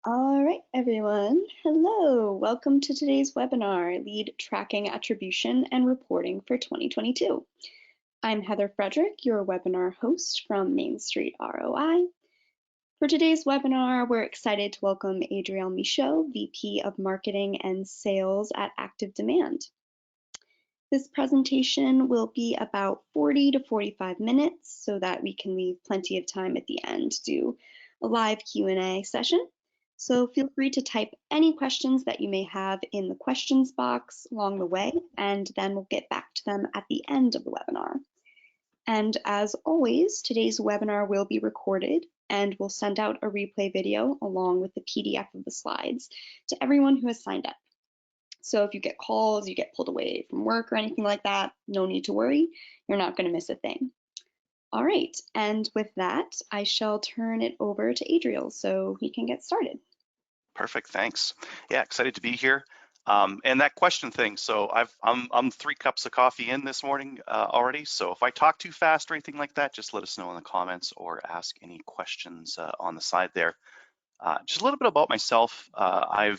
All right, everyone. Hello. Welcome to today's webinar, Lead Tracking Attribution and Reporting for 2022. I'm Heather Frederick, your webinar host from Main Street ROI. For today's webinar, we're excited to welcome Adriel Michaud, VP of Marketing and Sales at ActiveDEMAND. This presentation will be about 40 to 45 minutes so that we can leave plenty of time at the end to do a live Q&A session. So feel free to type any questions that you may have in the questions box along the way, and then we'll get back to them at the end of the webinar. And as always, today's webinar will be recorded and we'll send out a replay video along with the PDF of the slides to everyone who has signed up. So if you get calls, you get pulled away from work or anything like that, no need to worry. You're not going to miss a thing. All right, and with that, I shall turn it over to Adriel so he can get started. Perfect, thanks. Yeah, excited to be here. And that question thing, so I'm 3 cups of coffee in this morning already. So if I talk too fast or anything like that, just let us know in the comments or ask any questions on the side there. Just a little bit about myself. I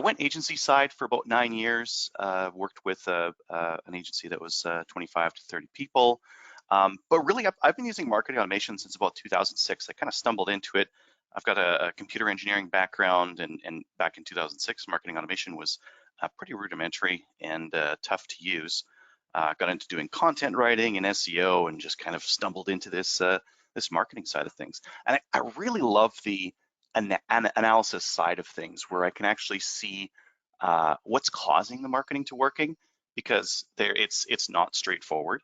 went agency side for about 9 years. Worked with an agency that was 25 to 30 people. But really, I've been using marketing automation since about 2006. I kind of stumbled into it. I've got a computer engineering background, and back in 2006, marketing automation was pretty rudimentary and tough to use. Got into doing content writing and SEO, and just kind of stumbled into this this marketing side of things. And I really love the analysis side of things, where I can actually see what's causing the marketing to working, because it's not straightforward.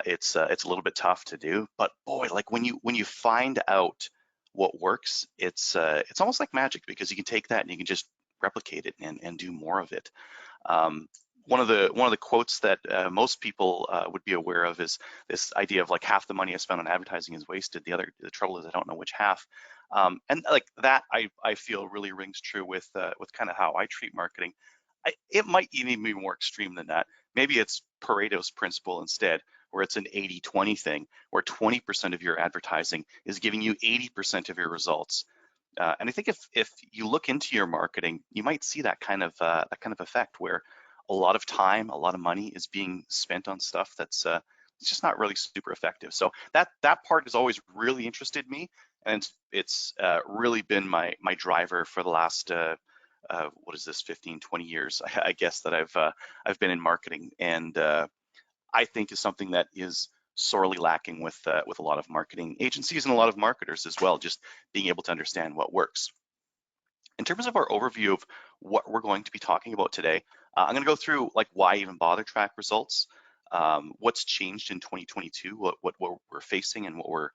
It's a little bit tough to do, but boy, like when you find out what works, it's almost like magic, because you can take that and you can just replicate it and do more of it. One of the quotes that most people would be aware of is this idea of like, half the money I spent on advertising is wasted. The trouble is I don't know which half. And like that, I feel really rings true with kind of how I treat marketing. It might even be more extreme than that. Maybe it's Pareto's principle instead, where it's an 80-20 thing, where 20% of your advertising is giving you 80% of your results. And I think if you look into your marketing, you might see that kind of effect, where a lot of time, a lot of money is being spent on stuff that's it's just not really super effective. So that part has always really interested me, and it's really been my driver for the last what is this, 15, 20 years, I guess, that I've been in marketing, and I think is something that is sorely lacking with a lot of marketing agencies and a lot of marketers as well, just being able to understand what works. In terms of our overview of what we're going to be talking about today, I'm going to go through like why even bother track results, what's changed in 2022, what we're facing and what we're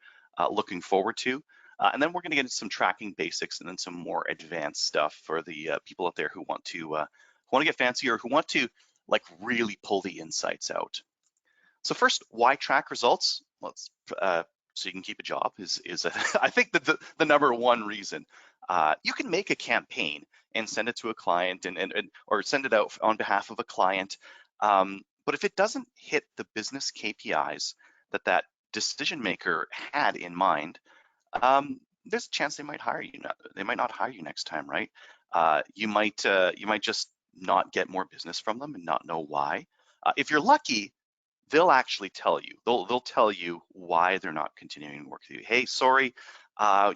looking forward to. And then we're going to get into some tracking basics and then some more advanced stuff for the people out there who want to get fancy, or who want to like really pull the insights out. So first, why track results? Well, so you can keep a job is I think that the number one reason. You can make a campaign and send it to a client or send it out on behalf of a client. But if it doesn't hit the business KPIs that decision maker had in mind, there's a chance they might hire you. They might not hire you next time, right? You might just not get more business from them and not know why. If you're lucky, they'll actually tell you. They'll tell you why they're not continuing to work with you. Hey, sorry,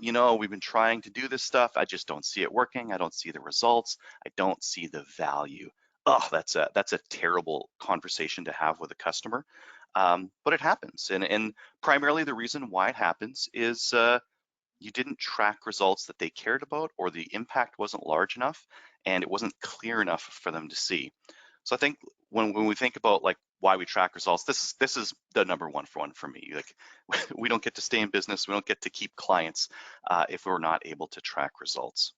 you know, we've been trying to do this stuff. I just don't see it working. I don't see the results. I don't see the value. Oh, that's a terrible conversation to have with a customer. But it happens, and primarily the reason why it happens is you didn't track results that they cared about, or the impact wasn't large enough and it wasn't clear enough for them to see. So I think when we think about like why we track results, this is the number one for me. Like, we don't get to stay in business, we don't get to keep clients if we're not able to track results.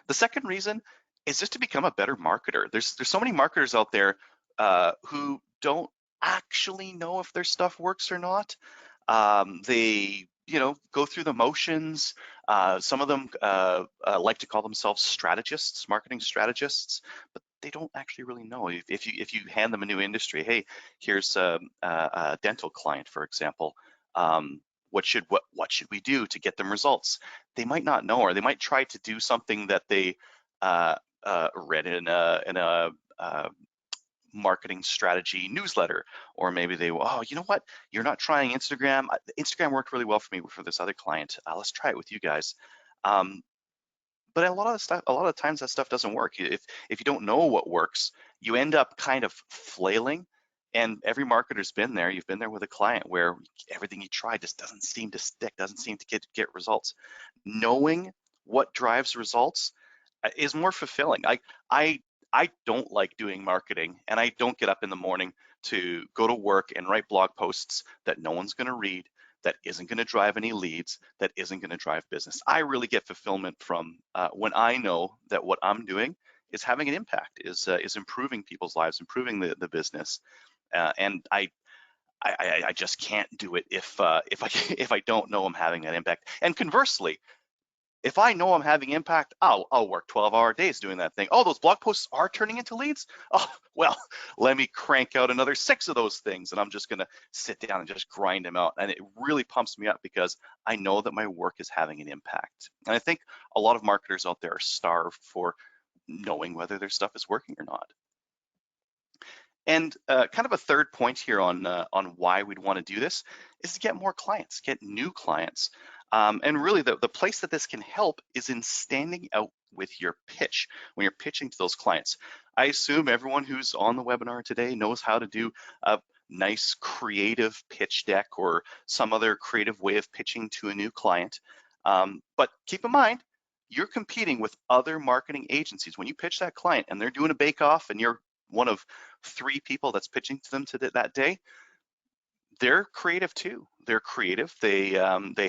The second reason is just to become a better marketer. There's so many marketers out there who don't actually know if their stuff works or not. They go through the motions. Some of them like to call themselves strategists, marketing strategists, but they don't actually really know. If you hand them a new industry, hey, here's a dental client, for example. what should we do to get them results? They might not know, or they might try to do something that they read in a marketing strategy newsletter, or maybe they, oh, you know what? You're not trying Instagram. Instagram worked really well for me for this other client. Let's try it with you guys. But a lot of times that stuff doesn't work. If you don't know what works, you end up kind of flailing. And every marketer's been there. You've been there with a client where everything you try just doesn't seem to stick, doesn't seem to get results. Knowing what drives results is more fulfilling. I don't like doing marketing, and I don't get up in the morning to go to work and write blog posts that no one's going to read, that isn't going to drive any leads, that isn't going to drive business. I really get fulfillment from when I know that what I'm doing is having an impact, is improving people's lives, improving the business, and I just can't do it if I don't know I'm having that impact. And conversely, if I know I'm having impact, I'll work 12-hour days doing that thing. Oh, those blog posts are turning into leads? Oh, well, let me crank out another 6 of those things, and I'm just gonna sit down and just grind them out. And it really pumps me up because I know that my work is having an impact. And I think a lot of marketers out there are starved for knowing whether their stuff is working or not. And kind of a third point here on why we'd want to do this is to get more clients, get new clients. And really the place that this can help is in standing out with your pitch when you're pitching to those clients. I assume everyone who's on the webinar today knows how to do a nice creative pitch deck or some other creative way of pitching to a new client. But keep in mind, you're competing with other marketing agencies. When you pitch that client and they're doing a bake-off and you're one of 3 people that's pitching to them that day, they're creative too. They're creative. They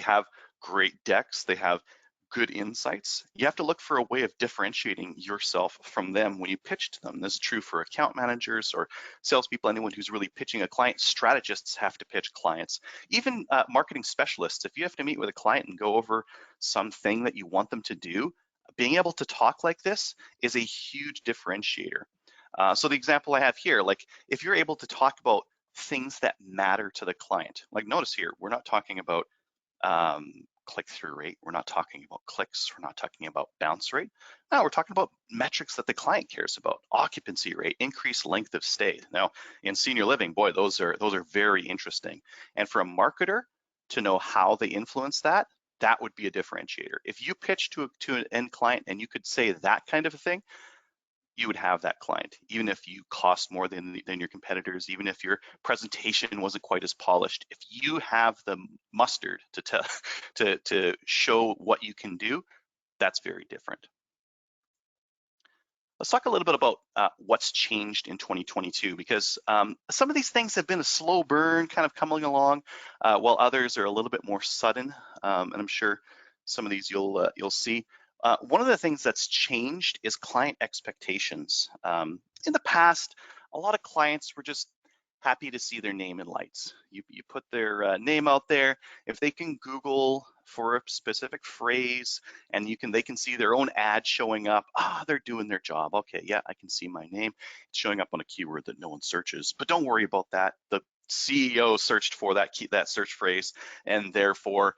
have great decks. They have good insights. You have to look for a way of differentiating yourself from them when you pitch to them. This is true for account managers or salespeople, anyone who's really pitching a client. Strategists have to pitch clients. Even marketing specialists, if you have to meet with a client and go over something that you want them to do, being able to talk like this is a huge differentiator. So the example I have here, like if you're able to talk about things that matter to the client, like notice here, we're not talking about click-through rate, we're not talking about clicks, we're not talking about bounce rate. No, we're talking about metrics that the client cares about: occupancy rate, increased length of stay. Now, in senior living, boy, those are very interesting. And for a marketer to know how they influence that, that would be a differentiator. If you pitch to an end client and you could say that kind of a thing, you would have that client, even if you cost more than your competitors, even if your presentation wasn't quite as polished. If you have the mustard to show what you can do, that's very different. Let's talk a little bit about what's changed in 2022, because some of these things have been a slow burn, kind of coming along, while others are a little bit more sudden. And I'm sure some of these you'll see. One of the things that's changed is client expectations. In the past, a lot of clients were just happy to see their name in lights. You put their name out there. If they can Google for a specific phrase and they can see their own ad showing up, they're doing their job. Okay, yeah, I can see my name. It's showing up on a keyword that no one searches, but don't worry about that. The CEO searched for that search phrase, and therefore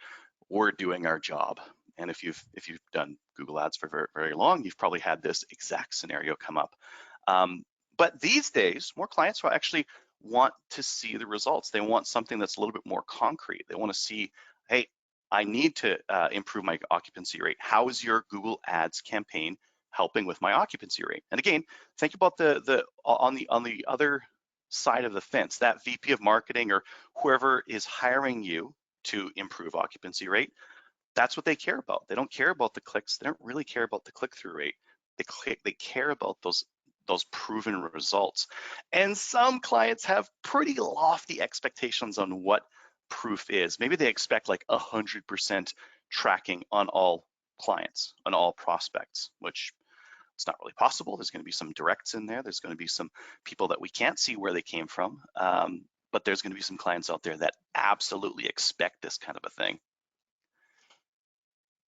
we're doing our job. And if you've done Google Ads for very, very long, you've probably had this exact scenario come up. But these days, more clients will actually want to see the results. They want something that's a little bit more concrete. They want to see, hey, I need to improve my occupancy rate. How is your Google Ads campaign helping with my occupancy rate? And again, think about on the other side of the fence, that VP of marketing or whoever is hiring you to improve occupancy rate. That's what they care about. They don't care about the clicks. They don't really care about the click-through rate. They care about those proven results. And some clients have pretty lofty expectations on what proof is. Maybe they expect like 100% tracking on all clients, on all prospects, which it's not really possible. There's going to be some directs in there. There's going to be some people that we can't see where they came from. But there's going to be some clients out there that absolutely expect this kind of a thing.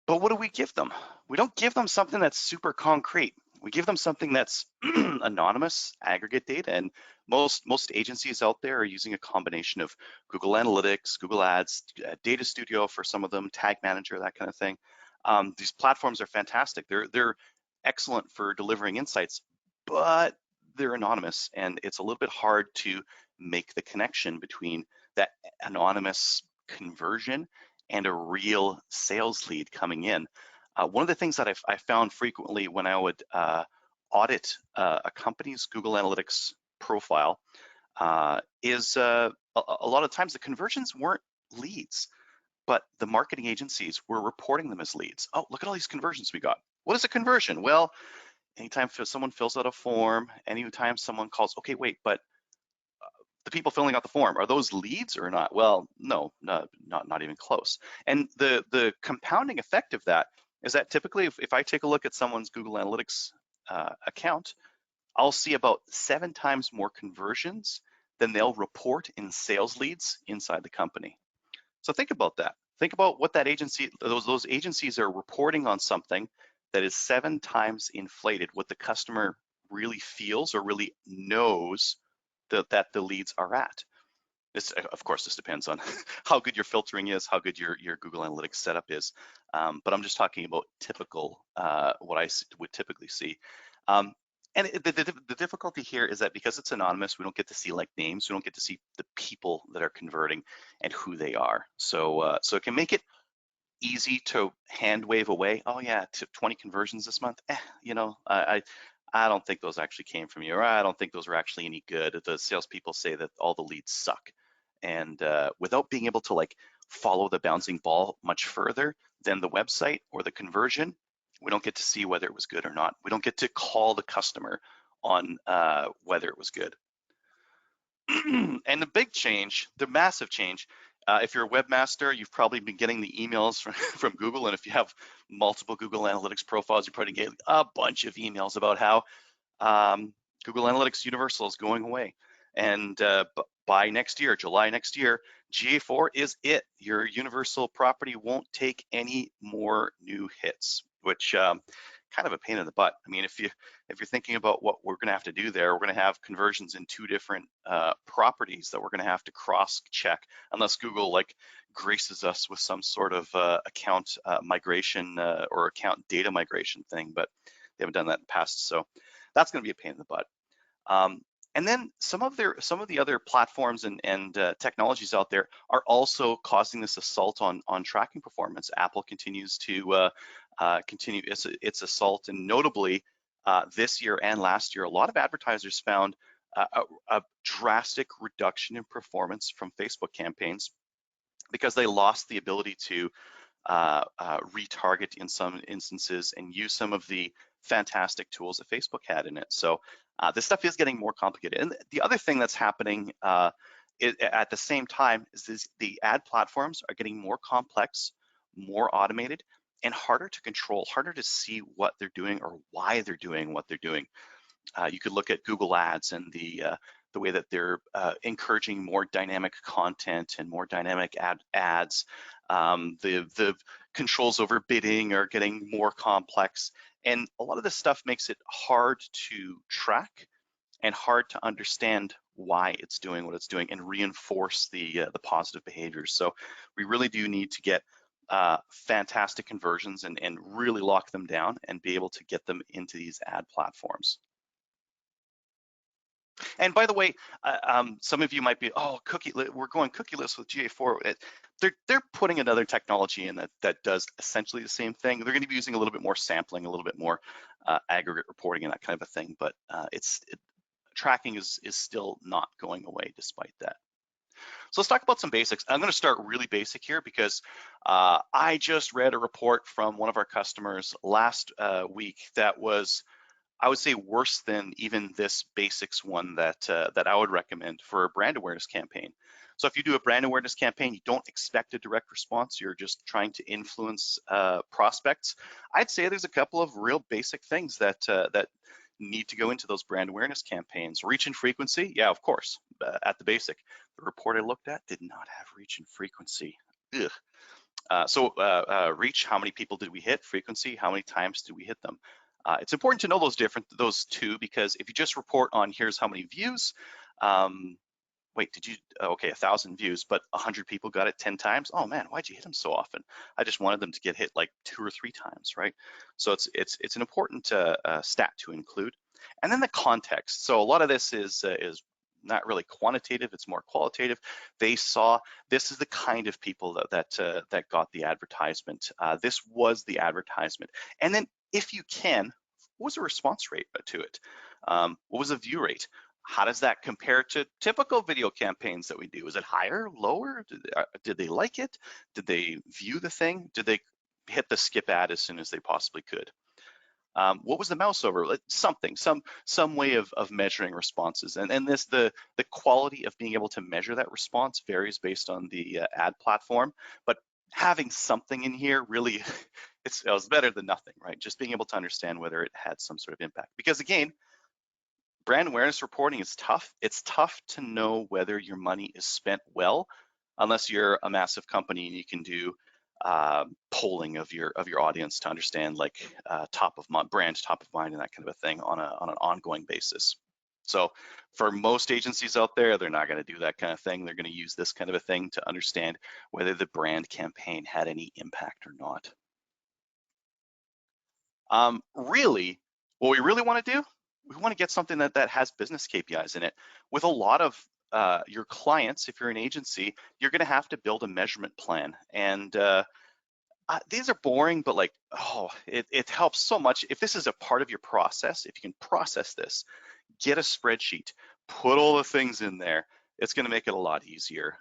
But what do we give them? We don't give them something that's super concrete. We give them something that's anonymous, aggregate data, and most agencies out there are using a combination of Google Analytics, Google Ads, Data Studio for some of them, Tag Manager, that kind of thing. These platforms are fantastic. They're excellent for delivering insights, but they're anonymous, and it's a little bit hard to make the connection between that anonymous conversion and a real sales lead coming in. One of the things that I found frequently when I would audit a company's Google Analytics profile is a lot of times the conversions weren't leads, but the marketing agencies were reporting them as leads. Oh, look at all these conversions we got. What is a conversion? Well, anytime someone fills out a form, anytime someone calls, okay, wait, but the people filling out the form, are those leads or not? Well, no, not even close. And the compounding effect of that is that typically if I take a look at someone's Google Analytics account, I'll see about 7 times more conversions than they'll report in sales leads inside the company. So think about that. Think about what that agency, those agencies are reporting on something that is 7 times inflated what the customer really feels or really knows that the leads are at. This, of course, this depends on how good your filtering is, how good your Google Analytics setup is. But I'm just talking about typical, what I would typically see. And the difficulty here is that because it's anonymous, we don't get to see like names. We don't get to see the people that are converting and who they are. So it can make it easy to hand wave away. Oh yeah, 20 conversions this month. I don't think those actually came from you, or I don't think those are actually any good. The salespeople say that all the leads suck, and without being able to like follow the bouncing ball much further than the website or the conversion, we don't get to see whether it was good or not. We don't get to call the customer on whether it was good. And the big change, the massive change, if you're a webmaster, you've probably been getting the emails from Google, and if you have multiple Google Analytics profiles, you're probably getting a bunch of emails about how Google Analytics Universal is going away. And by next year, July next year, GA4 is it. Your Universal property won't take any more new hits, which kind of a pain in the butt. I mean, if you're thinking about what we're going to have to do there, we're going to have conversions in 2 different properties that we're going to have to cross-check, unless Google like graces us with some sort of account migration or account data migration thing, but they haven't done that in the past, so that's going to be a pain in the butt. And then some of the other platforms and technologies out there are also causing this assault on tracking performance. Apple continues to continue its assault, and notably this year and last year, a lot of advertisers found a drastic reduction in performance from Facebook campaigns because they lost the ability to retarget in some instances and use some of the fantastic tools that Facebook had in it. So this stuff is getting more complicated. And the other thing that's happening at the same time is the ad platforms are getting more complex, more automated, and harder to control, harder to see what they're doing or why they're doing what they're doing. You could look at Google Ads and the way that they're encouraging more dynamic content and more dynamic ads. The controls over bidding are getting more complex, and a lot of this stuff makes it hard to track and hard to understand why it's doing what it's doing and reinforce the positive behaviors. So we really do need to get fantastic conversions and really lock them down and be able to get them into these ad platforms. And by the way, some of you might be, oh, we're going cookieless with GA4. They're putting another technology in that does essentially the same thing. They're going to be using a little bit more sampling, a little bit more aggregate reporting and that kind of a thing, but tracking is still not going away despite that. So let's talk about some basics. I'm going to start really basic here because I just read a report from one of our customers last week that was, I would say, worse than even this basics one that I would recommend for a brand awareness campaign. So if you do a brand awareness campaign, you don't expect a direct response, you're just trying to influence prospects, I'd say there's a couple of real basic things that need to go into those brand awareness campaigns. Reach and frequency, yeah, of course, at the basic. The report I looked at did not have reach and frequency. Ugh. So reach, how many people did we hit? Frequency, how many times did we hit them? It's important to know those two, because if you just report on here's how many views, wait, did you, okay, 1,000 views, but 100 people got it 10 times? Oh man, why'd you hit them so often? I just wanted them to get hit like 2 or 3 times, right? So it's an important stat to include. And then the context. So a lot of this is not really quantitative, it's more qualitative. They saw this is the kind of people that got the advertisement. This was the advertisement. And then if you can, what was the response rate to it? What was the view rate? How does that compare to typical video campaigns that we do? Is it higher, lower? Did they like it? Did they view the thing? Did they hit the skip ad as soon as they possibly could? What was the mouse over? Something, some way of measuring responses. And the quality of being able to measure that response varies based on the ad platform. But having something in here really, it was better than nothing, right? Just being able to understand whether it had some sort of impact. Because again, brand awareness reporting is tough. It's tough to know whether your money is spent well, unless you're a massive company and you can do polling of your audience to understand like brand top of mind and that kind of a thing on an ongoing basis. So for most agencies out there, they're not going to do that kind of thing. They're going to use this kind of a thing to understand whether the brand campaign had any impact or not. Really, what we really want to do, we want to get something that has business KPIs in it. With a lot of your clients, if you're an agency, you're going to have to build a measurement plan. And these are boring, but like, oh, it helps so much. If this is a part of your process, if you can process this, get a spreadsheet, put all the things in there, it's going to make it a lot easier.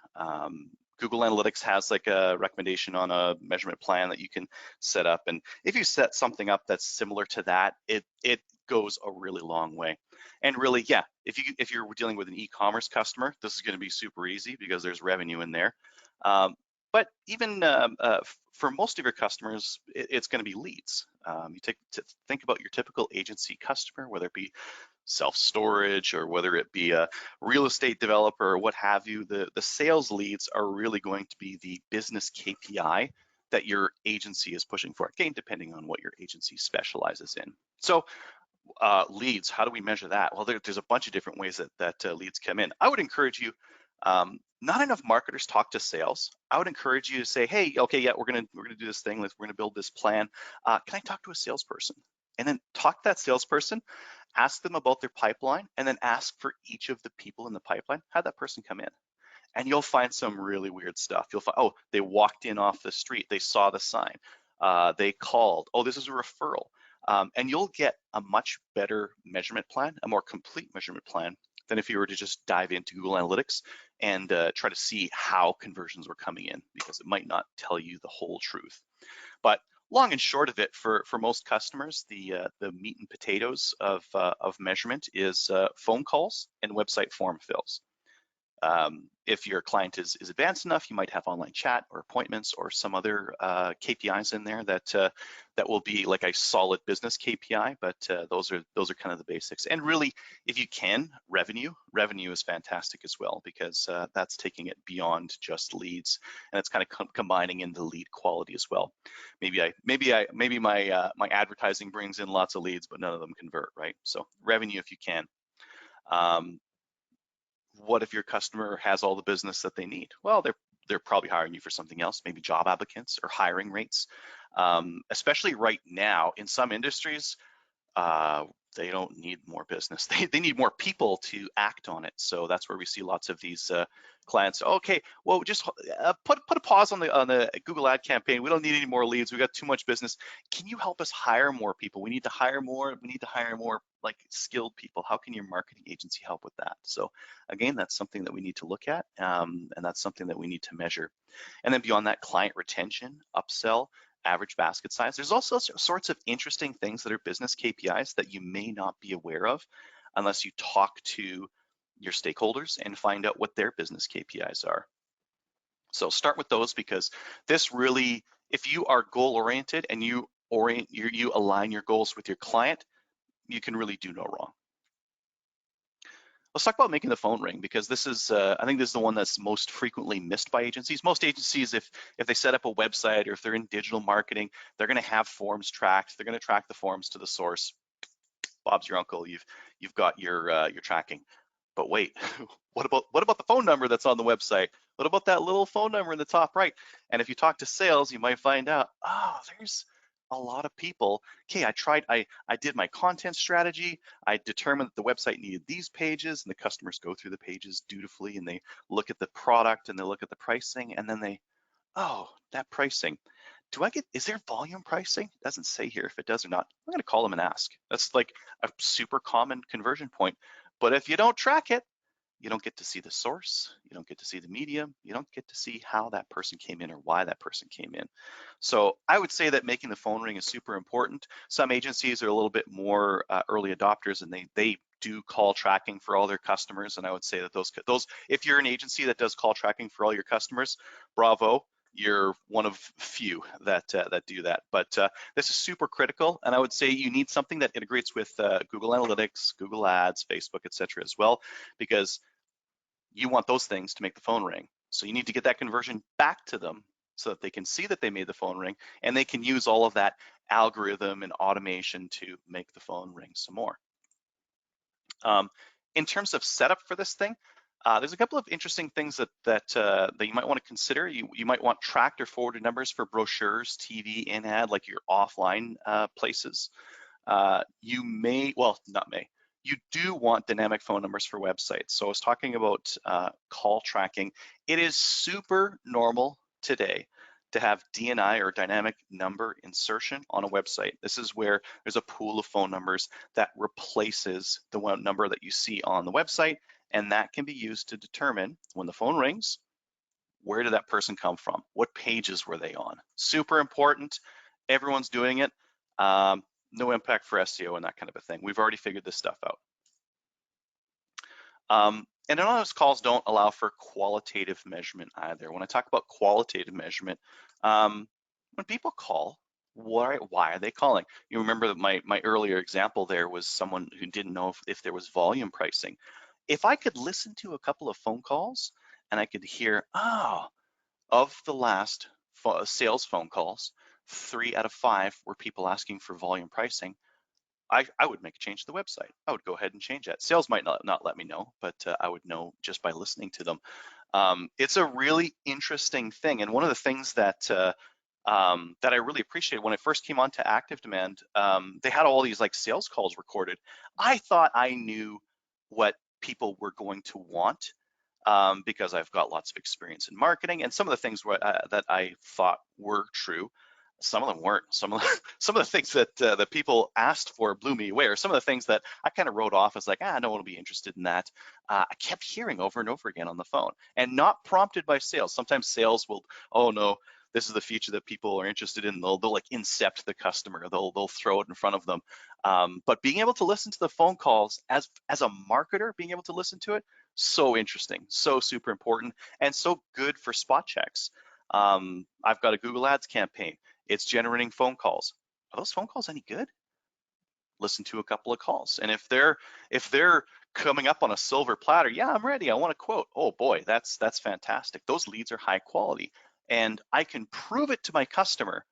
Google Analytics has like a recommendation on a measurement plan that you can set up. And if you set something up that's similar to that, it goes a really long way. And really, yeah, if you're dealing with an e-commerce customer, this is going to be super easy because there's revenue in there. But even for most of your customers, it's going to be leads. You think about your typical agency customer, whether it be self-storage or whether it be a real estate developer or what have you, the sales leads are really going to be the business KPI that your agency is pushing for, again, depending on what your agency specializes in. So leads, how do we measure that? Well, there's a bunch of different ways that leads come in. I would encourage you, not enough marketers talk to sales. I would encourage you to say, hey, okay, yeah, we're gonna do this thing, we're gonna build this plan. Can I talk to a salesperson? And then talk to that salesperson, ask them about their pipeline, and then ask for each of the people in the pipeline, how'd that person come in? And you'll find some really weird stuff. You'll find, oh, they walked in off the street, they saw the sign, they called, oh, this is a referral. And you'll get a much better measurement plan, a more complete measurement plan than if you were to just dive into Google Analytics and try to see how conversions were coming in, because it might not tell you the whole truth. But long and short of it, for most customers, the meat and potatoes of measurement is phone calls and website form fills. If your client is advanced enough, you might have online chat or appointments or some other KPIs in there that will be like a solid business KPI. But those are kind of the basics. And really, if you can, revenue is fantastic as well, because that's taking it beyond just leads, and it's kind of combining in the lead quality as well. Maybe my advertising brings in lots of leads, but none of them convert, right? So revenue if you can. What if your customer has all the business that they need? Well, they're probably hiring you for something else, maybe job applicants or hiring rates. Especially right now in some industries, they don't need more business. They need more people to act on it. So that's where we see lots of these clients. Okay, well, just put a pause on the Google ad campaign. We don't need any more leads. We got too much business. Can you help us hire more people? We need to hire more. We need to hire more like skilled people. How can your marketing agency help with that? So again, that's something that we need to look at, and that's something that we need to measure. And then beyond that, client retention, upsell, average basket size. There's also sorts of interesting things that are business KPIs that you may not be aware of unless you talk to your stakeholders and find out what their business KPIs are. So start with those, because this really, if you are goal oriented and you align your goals with your client, you can really do no wrong. Let's talk about making the phone ring, because this is, I think this is the one that's most frequently missed by agencies. Most agencies, if they set up a website or if they're in digital marketing, they're gonna have forms tracked. They're gonna track the forms to the source. Bob's your uncle. You've got your tracking. But wait, what about the phone number that's on the website? What about that little phone number in the top right? And if you talk to sales, you might find out, oh, there's a lot of people. Okay, I did my content strategy. I determined that the website needed these pages, and the customers go through the pages dutifully, and they look at the product and they look at the pricing, and then they, oh, that pricing. Is there volume pricing? It doesn't say here if it does or not. I'm gonna call them and ask. That's like a super common conversion point. But if you don't track it, you don't get to see the source, you don't get to see the medium, you don't get to see how that person came in or why that person came in. So I would say that making the phone ring is super important. Some agencies are a little bit more early adopters, and they do call tracking for all their customers. And I would say that those, if you're an agency that does call tracking for all your customers, bravo. You're one of few that do that, but this is super critical. And I would say you need something that integrates with Google Analytics, Google Ads, Facebook, etc. as well, because you want those things to make the phone ring. So you need to get that conversion back to them so that they can see that they made the phone ring, and they can use all of that algorithm and automation to make the phone ring some more. In terms of setup for this thing, there's a couple of interesting things that you might want to consider. You might want tracked or forwarded numbers for brochures, TV, in-ad, like your offline places. You do want dynamic phone numbers for websites. So I was talking about call tracking. It is super normal today to have DNI or dynamic number insertion on a website. This is where there's a pool of phone numbers that replaces the one number that you see on the website, and that can be used to determine when the phone rings, where did that person come from? What pages were they on? Super important. Everyone's doing it. No impact for SEO and that kind of a thing. We've already figured this stuff out. And anonymous calls don't allow for qualitative measurement either. When I talk about qualitative measurement, when people call, why are they calling? You remember that my earlier example there was someone who didn't know if there was volume pricing. If I could listen to a couple of phone calls and I could hear, oh, of the last sales phone calls, 3 out of 5 were people asking for volume pricing, I would make a change to the website. I would go ahead and change that. Sales might not let me know, but I would know just by listening to them. It's a really interesting thing. And one of the things that I really appreciated when I first came on to ActiveDEMAND, they had all these like sales calls recorded. I thought I knew what people were going to want because I've got lots of experience in marketing, and some of the things that I thought were true, some of them weren't. Some of the things that people asked for blew me away, or some of the things that I kind of wrote off as like, no one will be interested in that. I kept hearing over and over again on the phone, and not prompted by sales. Sometimes sales will, oh no, this is the feature that people are interested in. They'll like incept the customer. They'll throw it in front of them. But being able to listen to the phone calls as a marketer, being able to listen to it, so interesting, so super important, and so good for spot checks. I've got a Google Ads campaign. It's generating phone calls. Are those phone calls any good? Listen to a couple of calls, and if they're coming up on a silver platter, yeah, I'm ready. I want a quote. Oh boy, that's fantastic. Those leads are high quality, and I can prove it to my customer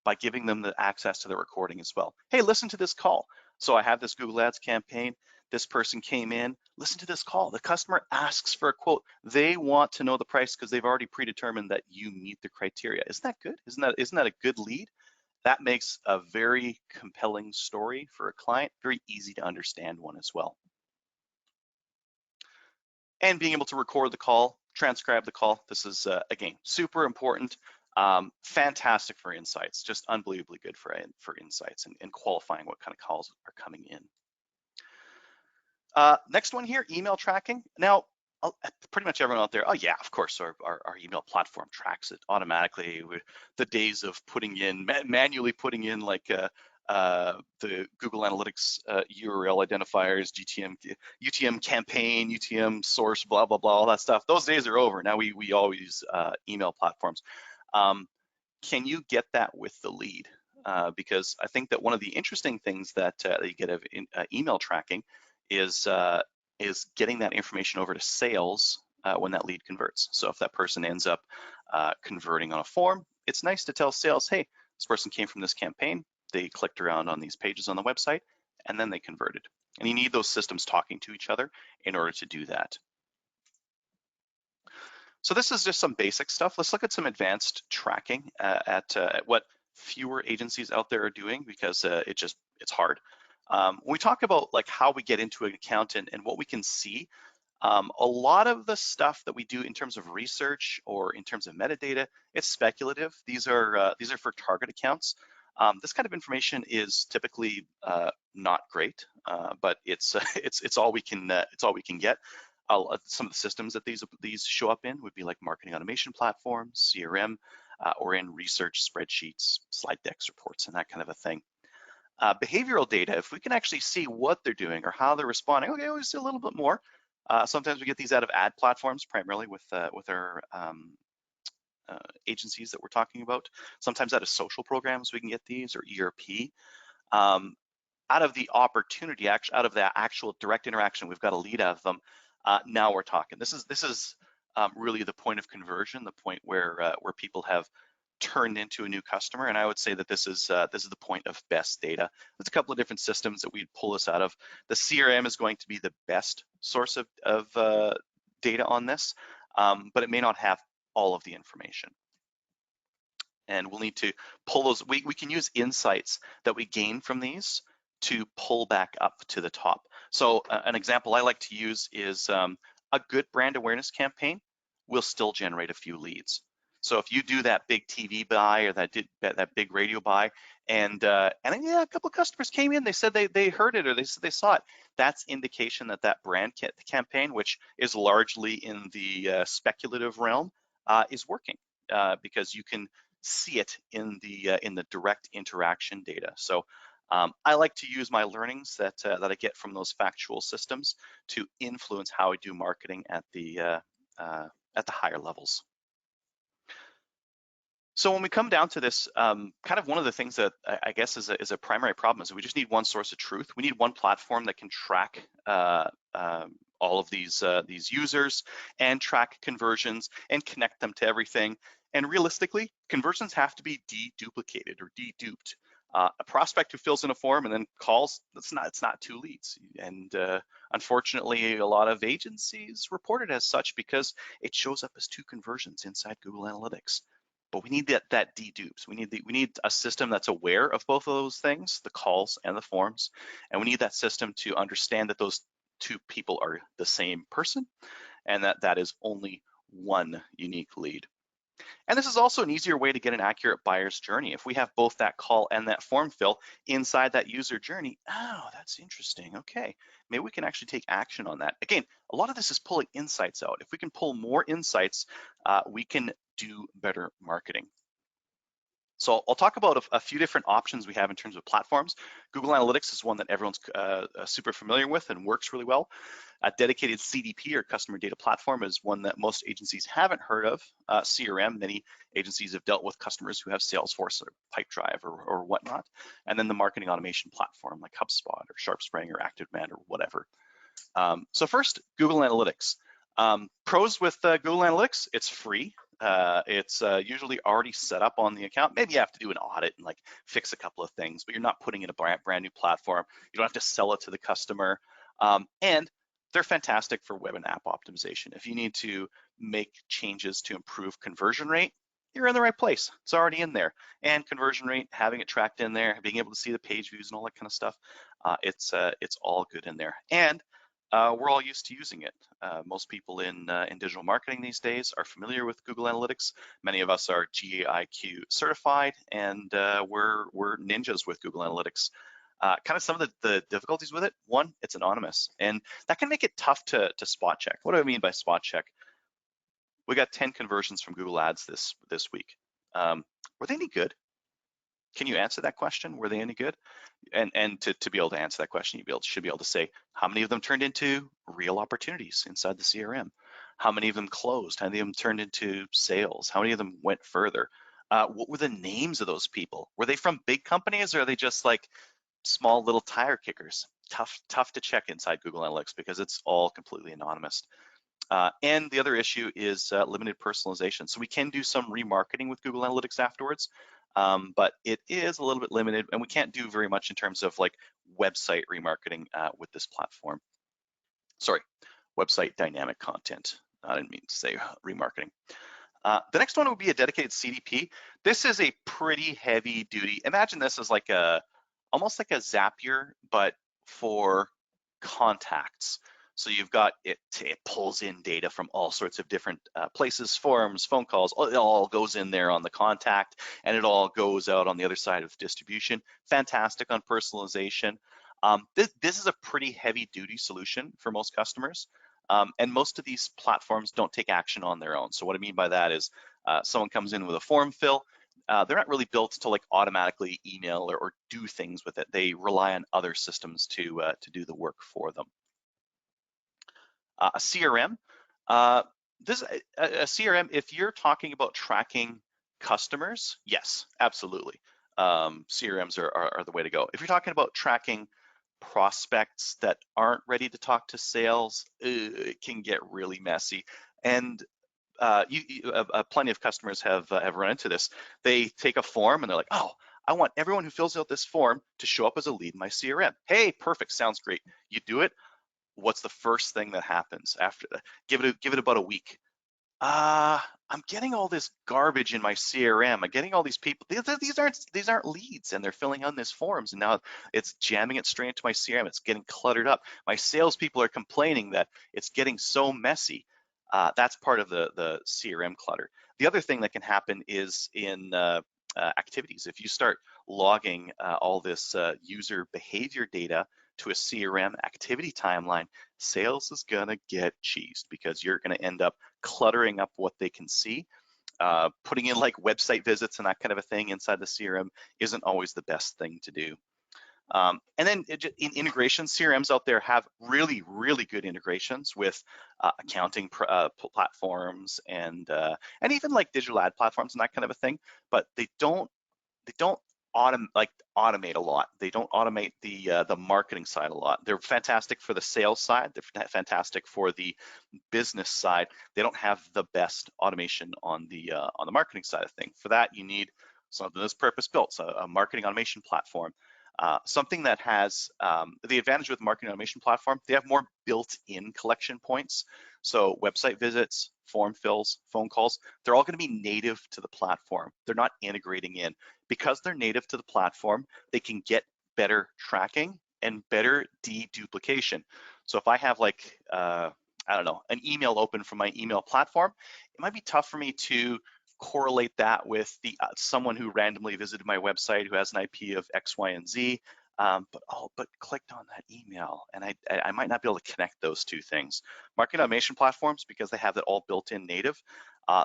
by giving them the access to the recording as well. Hey, listen to this call. So I have this Google Ads campaign. This person came in, listen to this call. The customer asks for a quote. They want to know the price because they've already predetermined that you meet the criteria. Isn't that good? Isn't that a good lead? That makes a very compelling story for a client, very easy to understand one as well. And being able to record the call, transcribe the call. This is, again, super important. Fantastic for insights, just unbelievably good for insights and qualifying what kind of calls are coming in. Next one here, email tracking. Now, pretty much everyone out there, oh yeah, of course, our email platform tracks it automatically. The days of manually putting in like the Google Analytics URL identifiers, UTM campaign, UTM source, blah, blah, blah, all that stuff. Those days are over. Now we always use email platforms. Can you get that with the lead? Because I think that one of the interesting things that you get of email tracking is getting that information over to sales when that lead converts. So if that person ends up converting on a form, it's nice to tell sales, hey, this person came from this campaign. They clicked around on these pages on the website. and then they converted. And you need those systems talking to each other in order to do that. So this is just some basic stuff. Let's look at some advanced tracking at what fewer agencies out there are doing, because it's hard. When we talk about like how we get into an account and what we can see, a lot of the stuff that we do in terms of research or in terms of metadata, it's speculative. These are for target accounts. This kind of information is typically not great, but it's all we can get. Some of the systems that these show up in would be like marketing automation platforms, CRM, or in research spreadsheets, slide decks, reports, and that kind of a thing. Behavioral data, if we can actually see what they're doing or how they're responding, okay, we see a little bit more. Sometimes we get these out of ad platforms, primarily with our agencies that we're talking about. Sometimes out of social programs we can get these, or ERP. Out of the opportunity, out of the actual direct interaction, we've got a lead out of them. Now we're talking. This is really the point of conversion, the point where people have turned into a new customer. And I would say that this is the point of best data. There's a couple of different systems that we'd pull this out of. The CRM is going to be the best source of data on this, but it may not have all of the information. And we'll need to pull those. We can use insights that we gain from these to pull back up to the top. So an example I like to use is a good brand awareness campaign will still generate a few leads. So if you do that big TV buy or that big radio buy, and yeah, a couple of customers came in, they said they heard it or they said they saw it, that's indication that that brand campaign, which is largely in the speculative realm, is working, because you can see it in the direct interaction data. So I like to use my learnings that I get from those factual systems to influence how I do marketing at the higher levels. So when we come down to this, kind of one of the things that I guess is a primary problem is that we just need one source of truth. We need one platform that can track all of these users and track conversions and connect them to everything. And realistically, conversions have to be deduplicated or deduped. A prospect who fills in a form and then calls, it's not two leads. And unfortunately, a lot of agencies report it as such because it shows up as two conversions inside Google Analytics. But we need that deduped. We need a system that's aware of both of those things, the calls and the forms, and we need that system to understand that those two people are the same person, and that is only one unique lead. And this is also an easier way to get an accurate buyer's journey. If we have both that call and that form fill inside that user journey, oh, that's interesting. Okay, maybe we can actually take action on that. Again, a lot of this is pulling insights out. If we can pull more insights, we can do better marketing. So I'll talk about a few different options we have in terms of platforms. Google Analytics is one that everyone's super familiar with and works really well. A dedicated CDP, or customer data platform, is one that most agencies haven't heard of. CRM, many agencies have dealt with customers who have Salesforce or Pipedrive or whatnot. And then the marketing automation platform like Hubspot or SharpSpring or ActiveDEMAND or whatever. So first, Google Analytics. Pros with Google Analytics, it's free. It's usually already set up on the account. Maybe you have to do an audit and like fix a couple of things, but you're not putting in a brand new platform. You don't have to sell it to the customer. And they're fantastic for web and app optimization. If you need to make changes to improve conversion rate, you're in the right place. It's already in there. And conversion rate, having it tracked in there, being able to see the page views and all that kind of stuff, it's all good in there. And we're all used to using it. Most people in digital marketing these days are familiar with Google Analytics. Many of us are GAIQ certified, and we're ninjas with Google Analytics. Kind of some of the difficulties with it. One, it's anonymous, and that can make it tough to spot check. What do I mean by spot check? We got 10 conversions from Google Ads this week. Were they any good? Can you answer that question? Were they any good? And to be able to answer that question, you should be able to say, how many of them turned into real opportunities inside the CRM? How many of them closed? How many of them turned into sales? How many of them went further? What were the names of those people? Were they from big companies, or are they just like small little tire kickers? Tough to check inside Google Analytics because it's all completely anonymous. And the other issue is limited personalization. So we can do some remarketing with Google Analytics afterwards. but it is a little bit limited, and we can't do very much in terms of like website remarketing with this platform. Sorry, website dynamic content. I didn't mean to say remarketing. The next one would be a dedicated CDP. This is a pretty heavy duty. Imagine this as like almost like a Zapier, but for contacts. So you've got it pulls in data from all sorts of different places, forums, phone calls, it all goes in there on the contact, and it all goes out on the other side of distribution. Fantastic on personalization. This is a pretty heavy duty solution for most customers. And most of these platforms don't take action on their own. So what I mean by that is someone comes in with a form fill, they're not really built to like automatically email or do things with it. They rely on other systems to do the work for them. A CRM, a CRM, if you're talking about tracking customers, yes, absolutely. CRMs are the way to go. If you're talking about tracking prospects that aren't ready to talk to sales, it can get really messy. And plenty of customers have run into this. They take a form and they're like, oh, I want everyone who fills out this form to show up as a lead in my CRM. Hey, perfect, sounds great. You do it. What's the first thing that happens after that? Give it about a week. I'm getting all this garbage in my CRM. I'm getting all these people. These aren't leads, and they're filling out these forms, and now it's jamming it straight into my CRM. It's getting cluttered up. My salespeople are complaining that it's getting so messy. That's part of the CRM clutter. The other thing that can happen is in activities. If you start logging all this user behavior data to a CRM activity timeline, sales is gonna get cheesed because you're gonna end up cluttering up what they can see. Putting in like website visits and that kind of a thing inside the CRM isn't always the best thing to do. And then in integrations, CRMs out there have really, really good integrations with accounting platforms and even like digital ad platforms and that kind of a thing, but they don't automate a lot. They don't automate the marketing side a lot. They're fantastic for the sales side. They're fantastic for the business side. They don't have the best automation on the marketing side of things. For that, you need something that's purpose-built, so a marketing automation platform. Something that has the advantage with marketing automation platform, they have more built-in collection points. So website visits, form fills, phone calls, they're all going to be native to the platform. They're not integrating in. Because they're native to the platform, they can get better tracking and better deduplication. So if I have like, I don't know, an email open from my email platform, it might be tough for me to correlate that with the someone who randomly visited my website who has an IP of X, Y, and Z, but clicked on that email, and I might not be able to connect those two things. Marketing automation platforms, because they have that all built in native,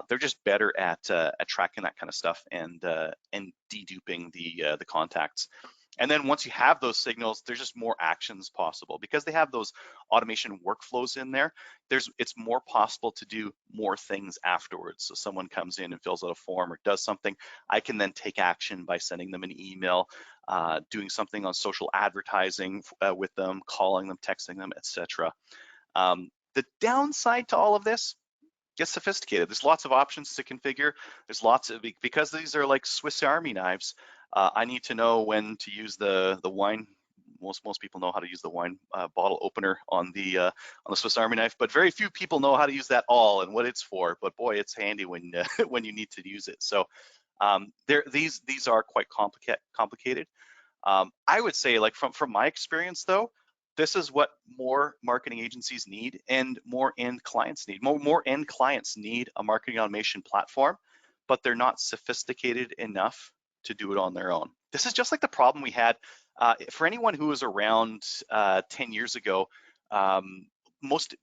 they're just better at tracking that kind of stuff and deduping the contacts. And then once you have those signals, there's just more actions possible because they have those automation workflows in there. It's more possible to do more things afterwards. So someone comes in and fills out a form or does something, I can then take action by sending them an email, doing something on social advertising with them, calling them, texting them, etc. The downside to all of this, gets sophisticated. There's lots of options to configure. There's lots of, because these are like Swiss Army knives, I need to know when to use the wine. Most people know how to use the wine bottle opener on the Swiss Army knife, but very few people know how to use that all and what it's for. But boy, it's handy when when you need to use it. So these are quite complicated. I would say, like from my experience though, this is what more marketing agencies need and more end clients need. More end clients need a marketing automation platform, but they're not sophisticated enough to do it on their own. This is just like the problem we had for anyone who was around 10 years ago. Most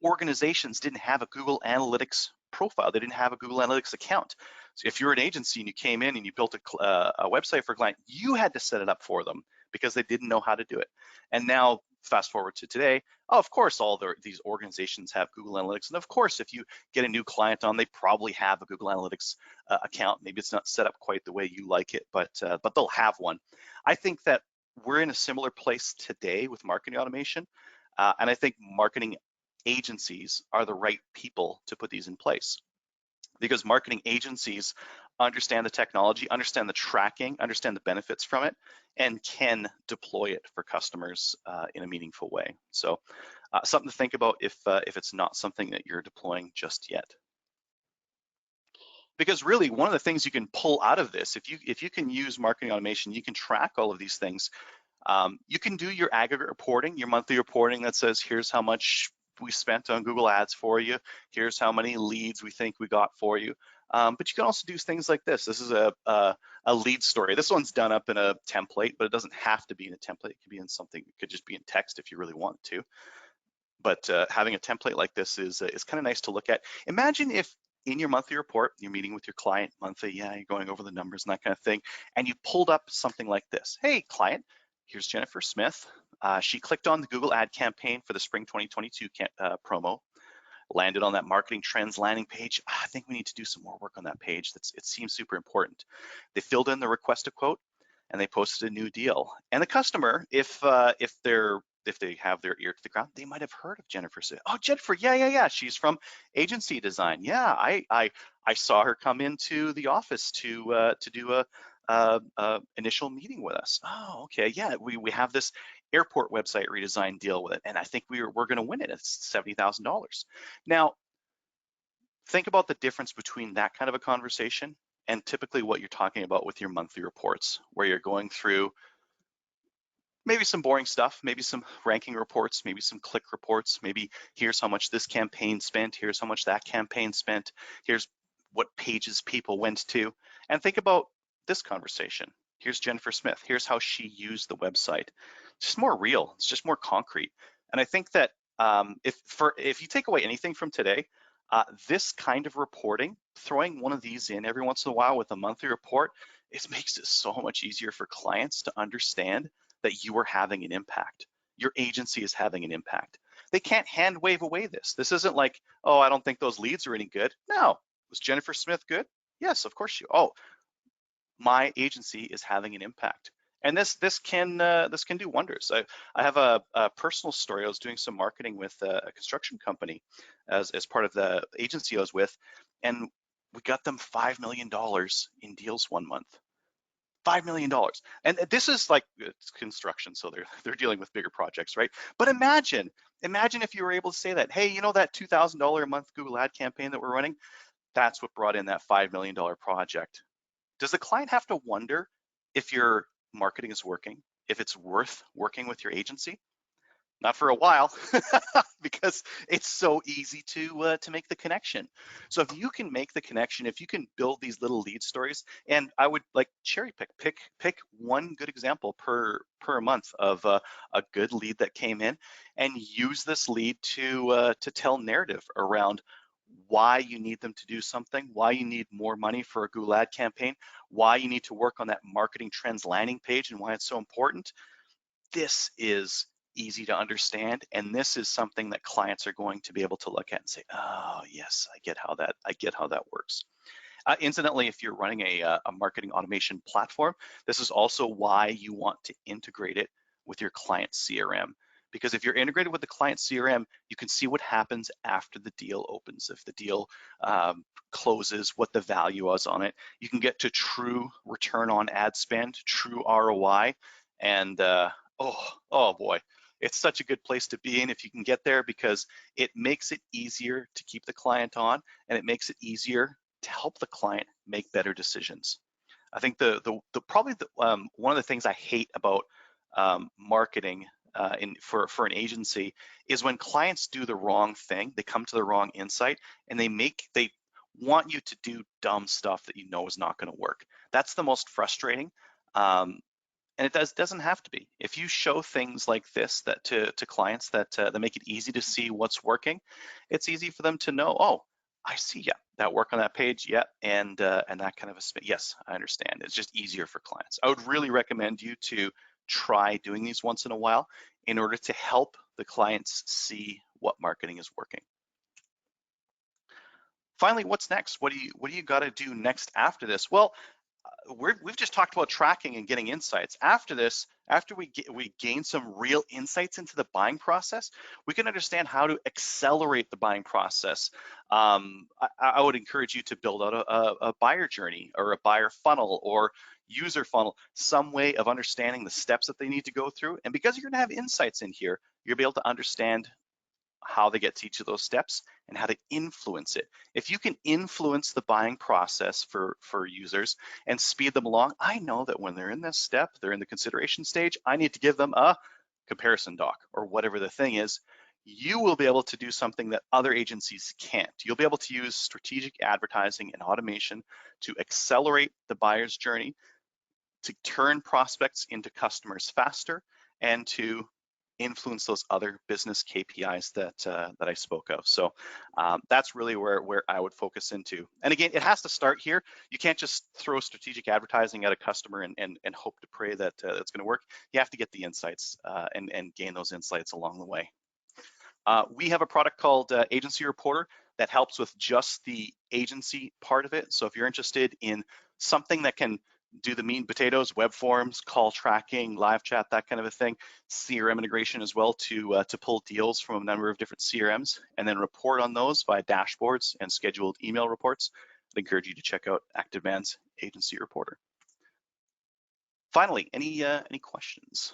organizations didn't have a Google Analytics profile. They didn't have a Google Analytics account. So if you're an agency and you came in and you built a website for a client, you had to set it up for them because they didn't know how to do it. And now, fast forward to today, of course, these organizations have Google Analytics. And of course, if you get a new client on, they probably have a Google Analytics account. Maybe it's not set up quite the way you like it, but they'll have one. I think that we're in a similar place today with marketing automation. And I think marketing agencies are the right people to put these in place. because marketing agencies understand the technology, understand the tracking, understand the benefits from it, and can deploy it for customers in a meaningful way. So something to think about if it's not something that you're deploying just yet. Because really, one of the things you can pull out of this, if you can use marketing automation, you can track all of these things. You can do your aggregate reporting, your monthly reporting that says, here's how much we spent on Google Ads for you. Here's how many leads we think we got for you. But you can also do things like this. This is a lead story. This one's done up in a template, but it doesn't have to be in a template. It could be in something, it could just be in text if you really want to. But having a template like this is kind of nice to look at. Imagine if in your monthly report, you're meeting with your client monthly, yeah, you're going over the numbers and that kind of thing, and you pulled up something like this. Hey, client, here's Jennifer Smith. She clicked on the Google ad campaign for the spring 2022 promo, landed on that marketing trends landing page. I think we need to do some more work on that page. It seems super important. They filled in the request a quote and they posted a new deal. And the customer, if they have their ear to the ground, they might have heard of Jennifer. Oh, Jennifer, yeah. She's from agency design. Yeah, I saw her come into the office to do a initial meeting with us. Oh, okay, yeah, we have this airport website redesign deal with it, and I think we're going to win it. It's $70,000. Now, think about the difference between that kind of a conversation and typically what you're talking about with your monthly reports, where you're going through maybe some boring stuff, maybe some ranking reports, maybe some click reports, maybe here's how much this campaign spent, here's how much that campaign spent, here's what pages people went to. And think about this conversation. Here's Jennifer Smith, here's how she used the website. It's just more real, it's just more concrete. And I think that if you take away anything from today, this kind of reporting, throwing one of these in every once in a while with a monthly report, it makes it so much easier for clients to understand that you are having an impact. Your agency is having an impact. They can't hand wave away this. This isn't like, oh, I don't think those leads are any good. No, was Jennifer Smith good? Yes, of course my agency is having an impact. And this can do wonders. I have a personal story. I was doing some marketing with a construction company as part of the agency I was with, and we got them $5 million in deals one month. $5 million. And this is like, it's construction, so they're dealing with bigger projects, right? But imagine if you were able to say that, hey, you know that $2,000 a month Google ad campaign that we're running, that's what brought in that $5 million project. Does the client have to wonder if your marketing is working, if it's worth working with your agency? Not for a while, because it's so easy to make the connection. So if you can make the connection, if you can build these little lead stories, and I would like cherry pick one good example per month of a good lead that came in, and use this lead to tell narrative around why you need them to do something, why you need more money for a Google ad campaign, why you need to work on that marketing trends landing page, and why it's so important. This is easy to understand, and this is something that clients are going to be able to look at and say, oh yes, I get how that works. Incidentally, if you're running a marketing automation platform, this is also why you want to integrate it with your client CRM. Because if you're integrated with the client CRM, you can see what happens after the deal opens. If the deal closes, what the value was on it. You can get to true return on ad spend, true ROI, and oh boy, it's such a good place to be in if you can get there, because it makes it easier to keep the client on, and it makes it easier to help the client make better decisions. I think probably one of the things I hate about marketing for an agency is when clients do the wrong thing, they come to the wrong insight, and they want you to do dumb stuff that you know is not going to work. That's the most frustrating. And it doesn't have to be. If you show things like this to clients that make it easy to see what's working, it's easy for them to know, oh, I see, yeah, that work on that page, yeah, and that kind of yes, I understand. It's just easier for clients. I would really recommend you to try doing these once in a while in order to help the clients see what marketing is working. Finally, what's next? What do you got to do next after this? Well, we've just talked about tracking and getting insights. After this, after we gain some real insights into the buying process, we can understand how to accelerate the buying process. I would encourage you to build out a buyer journey or a buyer funnel or user funnel, some way of understanding the steps that they need to go through. And because you're gonna have insights in here, you'll be able to understand how they get to each of those steps and how to influence it. If you can influence the buying process for users and speed them along, I know that when they're in this step, they're in the consideration stage, I need to give them a comparison doc or whatever the thing is. You will be able to do something that other agencies can't. You'll be able to use strategic advertising and automation to accelerate the buyer's journey, to turn prospects into customers faster, and to influence those other business KPIs that I spoke of. So that's really where I would focus into. And again, it has to start here. You can't just throw strategic advertising at a customer and hope to pray that it's going to work. You have to get the insights and gain those insights along the way. We have a product called Agency Reporter that helps with just the agency part of it. So if you're interested in something that can do the meat and potatoes, web forms, call tracking, live chat, that kind of a thing, CRM integration as well to pull deals from a number of different CRMs and then report on those via dashboards and scheduled email reports, I'd encourage you to check out ActiveDEMAND's Agency Reporter. Finally, any questions?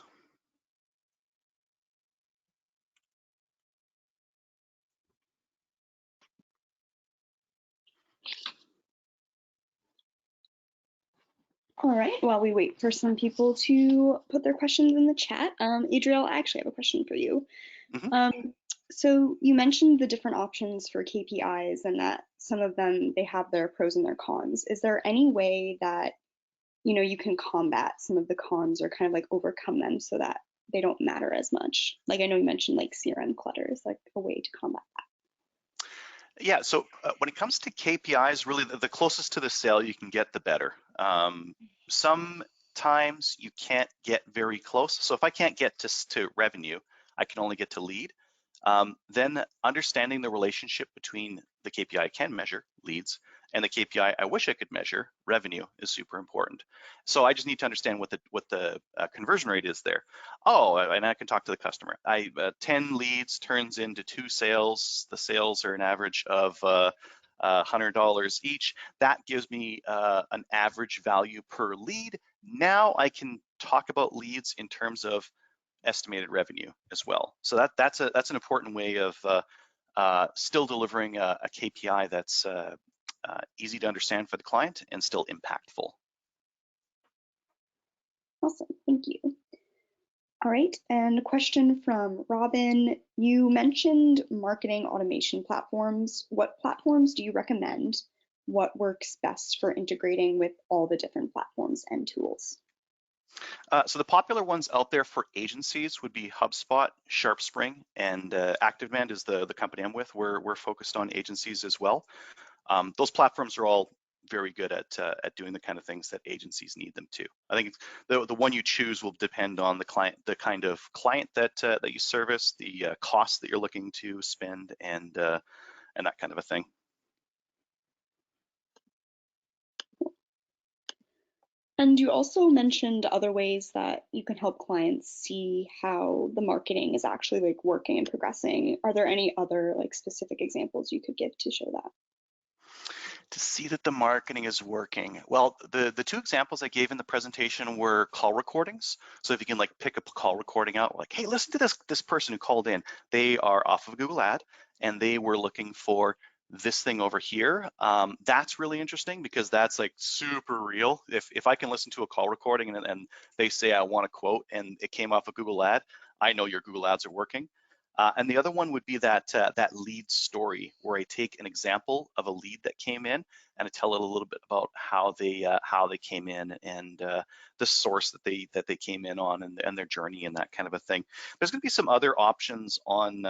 All right, while we wait for some people to put their questions in the chat, Adriel, I actually have a question for you. So you mentioned the different options for KPIs and that some of them, they have their pros and their cons. Is there any way that, you can combat some of the cons or kind of like overcome them so that they don't matter as much? Like I know you mentioned like CRM clutter is like a way to combat that. Yeah, so when it comes to KPIs, really the closest to the sale you can get, the better. Sometimes you can't get very close. So if I can't get to revenue, I can only get to lead. Then understanding the relationship between the KPI I can measure, leads, and the KPI I wish I could measure, revenue, is super important. So I just need to understand what the conversion rate is there. Oh, and I can talk to the customer. 10 leads turns into 2 sales. The sales are an average of $100 each. That gives me an average value per lead. Now I can talk about leads in terms of estimated revenue as well. So that's an important way of still delivering a KPI that's easy to understand for the client and still impactful. Awesome, thank you. All right, and a question from Robin. You mentioned marketing automation platforms. What platforms do you recommend? What works best for integrating with all the different platforms and tools? So the popular ones out there for agencies would be Hubspot, SharpSpring, and ActiveDEMAND is the company I'm with. We're focused on agencies as well. Those platforms are all very good at doing the kind of things that agencies need them to. I think the one you choose will depend on the client, the kind of client that you service, the cost that you're looking to spend, and that kind of a thing. And you also mentioned other ways that you can help clients see how the marketing is actually like working and progressing. Are there any other like specific examples you could give to show that? To see that the marketing is working. Well, the 2 examples I gave in the presentation were call recordings. So if you can like pick a call recording out, like, hey, listen to this person who called in. They are off of a Google ad and they were looking for this thing over here. That's really interesting because that's like super real. If I can listen to a call recording and they say I want a quote and it came off a Google ad, I know your Google ads are working. And the other one would be that lead story, where I take an example of a lead that came in and I tell it a little bit about how they came in and the source that they came in on and their journey and that kind of a thing. There's going to be some other options on.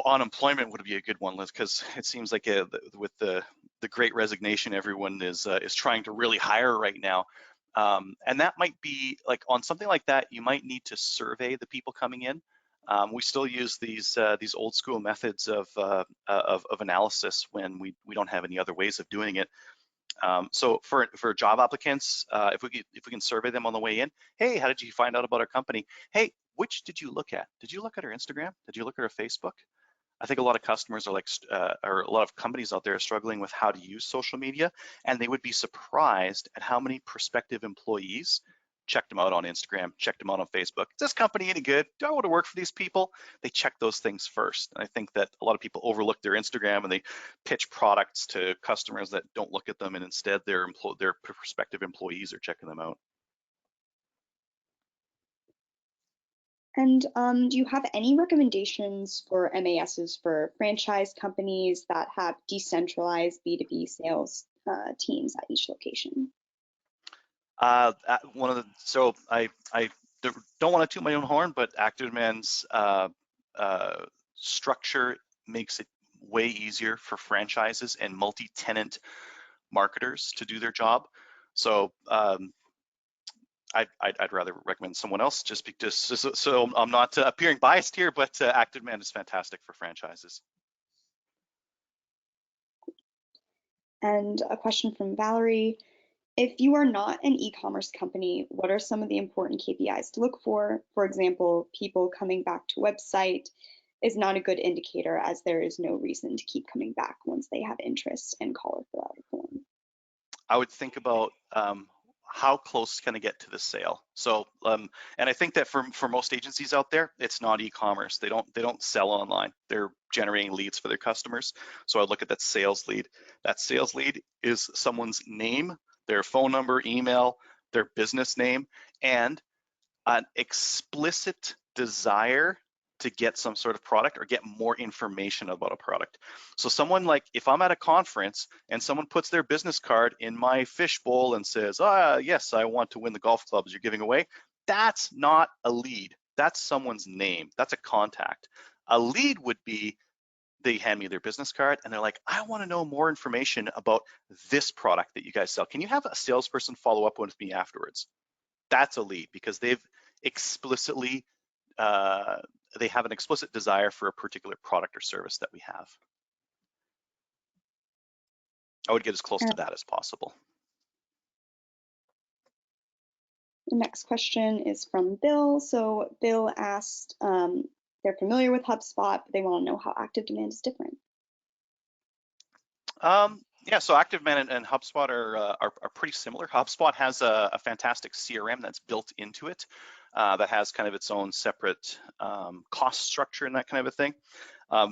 Unemployment would be a good one, Liz, because it seems like with the Great Resignation, everyone is trying to really hire right now. And that might be like on something like that, you might need to survey the people coming in. We still use these old school methods of analysis when we don't have any other ways of doing it. So for job applicants, if we can survey them on the way in, hey, how did you find out about our company? Hey, which did you look at? Did you look at our Instagram? Did you look at our Facebook? I think a lot of customers are like, or a lot of companies out there are struggling with how to use social media, and they would be surprised at how many prospective employees checked them out on Instagram, checked them out on Facebook. Is this company any good? Do I want to work for these people? They check those things first. And I think that a lot of people overlook their Instagram and they pitch products to customers that don't look at them, and instead their prospective employees are checking them out. And do you have any recommendations for MASs for franchise companies that have decentralized B2B sales teams at each location? So I don't want to toot my own horn, but ActiveDEMAND's structure makes it way easier for franchises and multi-tenant marketers to do their job. So I'd rather recommend someone else, just because, so I'm not appearing biased here, but ActiveDEMAND is fantastic for franchises. And a question from Valerie. If you are not an e-commerce company, what are some of the important KPIs to look for? For example, people coming back to website is not a good indicator, as there is no reason to keep coming back once they have interest and call or fill out a form. I would think about how close can I get to the sale? So, and I think that for most agencies out there, it's not e-commerce. They don't sell online. They're generating leads for their customers. So I'd look at that sales lead. That sales lead is someone's name, their phone number, email, their business name, and an explicit desire to get some sort of product or get more information about a product. So someone, like, if I'm at a conference and someone puts their business card in my fishbowl and says, yes, I want to win the golf clubs you're giving away, that's not a lead. That's someone's name. That's a contact. A lead would be, they hand me their business card and they're like, I want to know more information about this product that you guys sell. Can you have a salesperson follow up with me afterwards? That's a lead, because they've explicitly they have an explicit desire for a particular product or service that we have. I would get as close to that as possible. The next question is from Bill. So Bill asked, they're familiar with HubSpot, but they want to know how ActiveDEMAND is different. Yeah, so ActiveDEMAND and HubSpot are pretty similar. HubSpot has a fantastic CRM that's built into it that has kind of its own separate cost structure and that kind of a thing.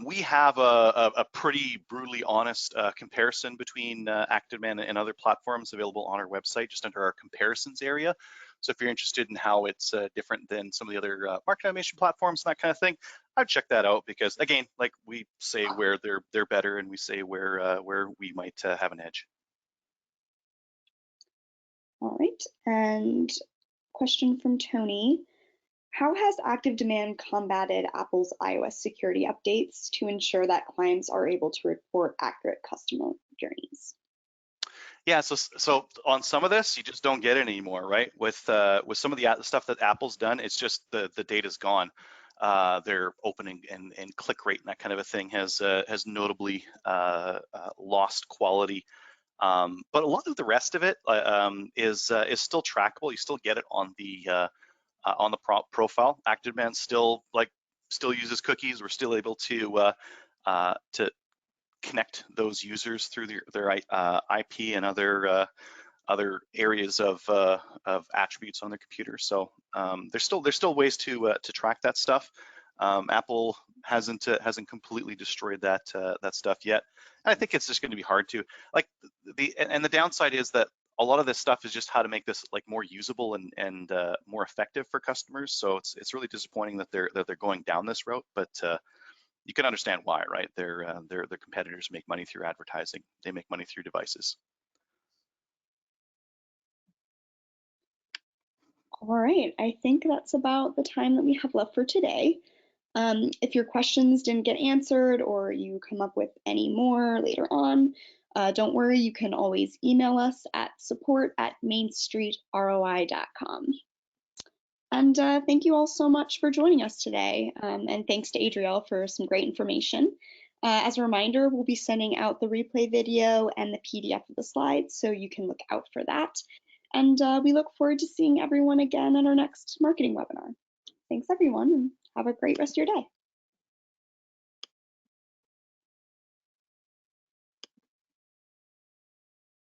We have a pretty brutally honest comparison between ActiveDEMAND and other platforms available on our website, just under our comparisons area. So if you're interested in how it's different than some of the other market automation platforms and that kind of thing, I'd check that out, because again, like, we say where they're better, and we say where we might have an edge. All right, and question from Tony. How has ActiveDEMAND combated Apple's iOS security updates to ensure that clients are able to report accurate customer journeys? Yeah, so on some of this, you just don't get it anymore, right? With some of the stuff that Apple's done, it's just the data's gone. Their opening and click rate and that kind of a thing has notably lost quality. But a lot of the rest of it is still trackable. You still get it on the profile. ActiveDEMAND still uses cookies. We're still able to connect those users through their IP and other areas of attributes on their computer. So there's still ways to track that stuff. Apple hasn't completely destroyed that stuff yet. And I think it's just going to be hard to, like, the downside is that a lot of this stuff is just how to make this like more usable and more effective for customers. So it's really disappointing that they're going down this route, but you can understand why, right? Their competitors make money through advertising. They make money through devices. All right, I think that's about the time that we have left for today. If your questions didn't get answered, or you come up with any more later on, don't worry, you can always email us at support@mainstreetroi.com. And thank you all so much for joining us today. And thanks to Adriel for some great information. As a reminder, we'll be sending out the replay video and the PDF of the slides, so you can look out for that. And we look forward to seeing everyone again at our next marketing webinar. Thanks, everyone, and have a great rest of your day.